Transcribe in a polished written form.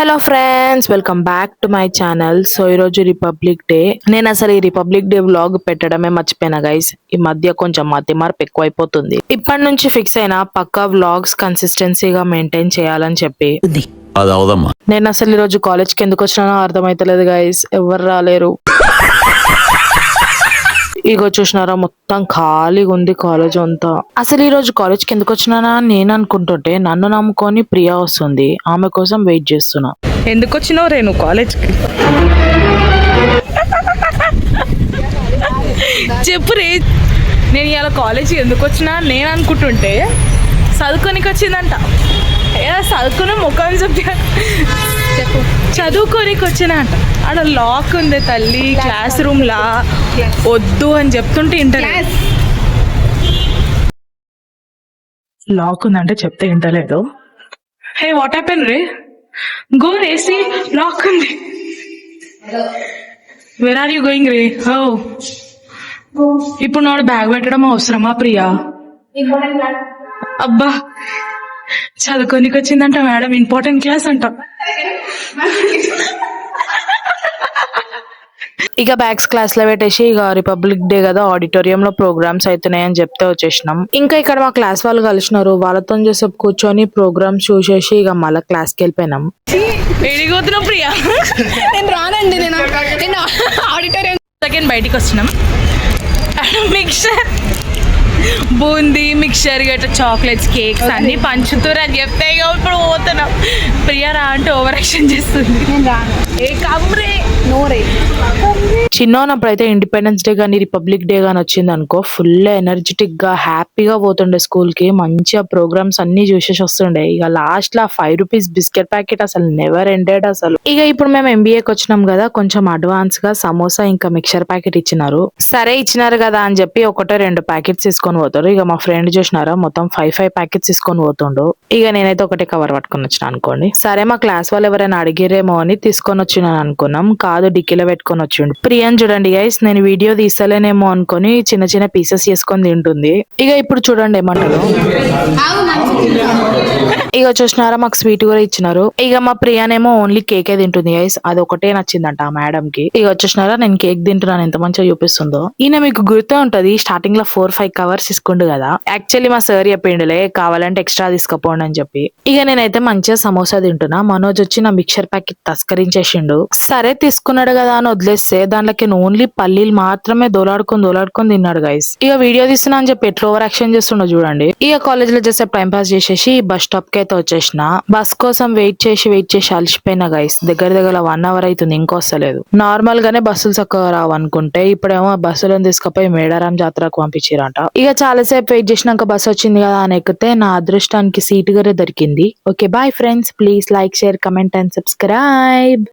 Hello friends, welcome back to my channel. So ఈరోజు republic day. నేను అసలు ఈ రిపబ్లిక్ డే వ్లాగ్ పెట్టడమే మర్చిపోయినా గైస్. ఈ మధ్య కొంచెం మతి మార్పు ఎక్కువైపోతుంది. ఇప్పటి నుంచి ఫిక్స్ అయినా పక్కా వ్లాగ్స్ కన్సిస్టెన్సీగా మెయింటైన్ చేయాలని చెప్పి. నేను అసలు ఈరోజు కాలేజ్కి ఎందుకు వచ్చినానో అర్థమైతలేదు గైస్. ఎవరు రాలేరు. ఇగో చూసినారా, మొత్తం ఖాళీగా ఉంది కాలేజ్ అంతా. అసలు ఈ రోజు కాలేజ్కి ఎందుకు వచ్చినానా నేను అనుకుంటుంటే నన్ను నమ్ముకొని ప్రియా వస్తుంది. ఆమె కోసం వెయిట్ చేస్తున్నా. ఎందుకు వచ్చినావు రే నువ్వు కాలేజ్కి? చెప్పు రే. నేను ఇవాళ కాలేజ్కి ఎందుకు వచ్చినా నేను అనుకుంటుంటే చదువుకోనికి వచ్చిందంట. చదువుకున్న ముఖం చెప్పు. చదువుకోనికి వచ్చిన అంట. ఆడ లాక్ ఉంది తల్లి, క్లాస్ రూమ్ లా వద్దు అని చెప్తుంటే ఇంటర్వ్యూ లాక్ ఉందంటే చెప్తే ఇంటలేదు. హే వాట్ హ్యాపెన్ రే? గో రేసి, లాక్ ఉంది. వేర్ ఆర్ యూ గోయింగ్ రే? ఓ ఇప్పుడు నాడు బ్యాగ్ పెట్టడం అవసరమా ప్రియా? అబ్బా, చదువుకోనికి వచ్చిందంట మేడం. ఇంపార్టెంట్ క్లాస్ అంట. ఇక బ్యాగ్స్ క్లాస్ లో పెట్టేసి ఇక రిపబ్లిక్ డే కదా, ఆడిటోరియం లో ప్రోగ్రామ్స్ అవుతున్నాయని చెప్తే వచ్చేసినాం. ఇంకా ఇక్కడ మా క్లాస్ వాళ్ళు కలిసినారు. వాళ్ళతో చేసేపు కూర్చొని ప్రోగ్రామ్స్ చూసేసి ఇక మళ్ళీ క్లాస్ కి వెళ్ళిపోయినాం. ఎడిగోతున్నాం ప్రియా? నేను రానండి. నేను ఆడిటోరియం సెకండ్ బయటికి వచ్చినాం. మిక్చర్, బూందీ, మిక్చర్ గట్రా, చాక్లెట్స్, కేక్స్ అన్ని పంచుతారు అని చెప్తే ఇప్పుడు పోతున్నాం. ప్రియా రా అంటే ఓవర్ యాక్షన్ చేస్తుంది. చిన్న ఉన్నప్పుడైతే ఇండిపెండెన్స్ డే కానీ రిపబ్లిక్ డే కానీ వచ్చింది అనుకో, ఫుల్ ఎనర్జెటిక్ గా హ్యాపీగా పోతుండే స్కూల్ కి. మంచిగా ప్రోగ్రామ్స్ అన్ని చూసేసి వస్తుండే. ఇక లాస్ట్ లో 5 రూపీస్ బిస్కెట్ ప్యాకెట్ అసలు నెవర్ ఎండెడ్ అసలు. ఇక ఇప్పుడు మేము ఎంబీఏకి వచ్చినాం కదా, కొంచెం అడ్వాన్స్ గా సమోసా ఇంకా మిక్చర్ ప్యాకెట్ ఇచ్చినారు. సరే ఇచ్చినారు కదా అని చెప్పి 1-2 ప్యాకెట్స్ తీసుకొని పోతారు. ఇక మా ఫ్రెండ్ చూసినారా, మొత్తం 5 ప్యాకెట్స్ తీసుకొని పోతుండు. ఇక నేనైతే ఒకటే కవర్ పట్టుకొని వచ్చిన అనుకోండి. సరే మా క్లాస్ వాళ్ళు ఎవరైనా అడిగిరేమో అని తీసుకొని వచ్చినాను అనుకున్నాం. కాదు, డిక్కీలో పెట్టుకొని వచ్చిండు. ప్రియాని చూడండి గైస్, నేను వీడియో తీస్తలేనేమో అనుకుని చిన్న చిన్న పీసెస్ చేసుకొని తింటుంది. ఇక ఇప్పుడు చూడండి ఏమంటారు. ఇక చూసినారా, మాకు స్వీట్ కూడా ఇచ్చినారు. ఇక మా ప్రియానేమో ఓన్లీ కేకే తింటుంది గైస్. అది ఒకటే నచ్చిందంట ఆ మేడం కి. ఇక వచ్చేసినారా, నేను కేక్ తింటున్నాను, ఎంత మంచిగా చూపిస్తుందో. ఈయన మీకు గుర్తే ఉంటది, స్టార్టింగ్ లో 4-5 కవర్స్ తీసుకుండు కదా. యాక్చువల్లీ మా సార్ చెప్పిండులే, కావాలంటే ఎక్స్ట్రా తీసుకపోండి అని చెప్పి. ఇక నేనైతే మంచిగా సమోసా తింటున్నా. మనోజ్ వచ్చి నా మిక్చర్ ప్యాకెట్ తస్కరించేసిండు. సరే తీసుకున్నాడు కదా అని వదిలేస్తే దాంట్లోకి ఓన్లీ పల్లీలు మాత్రమే దోలాడుకొని తిన్నాడు గైస్. ఇక వీడియో తీస్తున్నా అని చెప్పి ఎట్లా ఓవర్ యాక్షన్ చేస్తుండో చూడండి. ఇక కాలేజ్ లో చేసే టైం పాస్ చేసేసి బస్ స్టాప్ కి అయితే వచ్చేసిన. బస్ కోసం వెయిట్ చేసి అలసిపోయినా గైస్. దగ్గర 1 అవర్ అవుతుంది, ఇంకొస్తలేదు. నార్మల్ గానే బస్సులు చక్కగా రావు అనుకుంటే ఇప్పుడేమో బస్సులను తీసుకుపోయి మేడారం జాతరకు పంపించారంట. ఇక చాలాసేపు వెయిట్ చేసినాక బస్ వచ్చింది కదా అని ఎక్కితే నా అదృష్టానికి సీట్ కూడా దొరికింది. Okay bye friends, please like, share, comment and subscribe.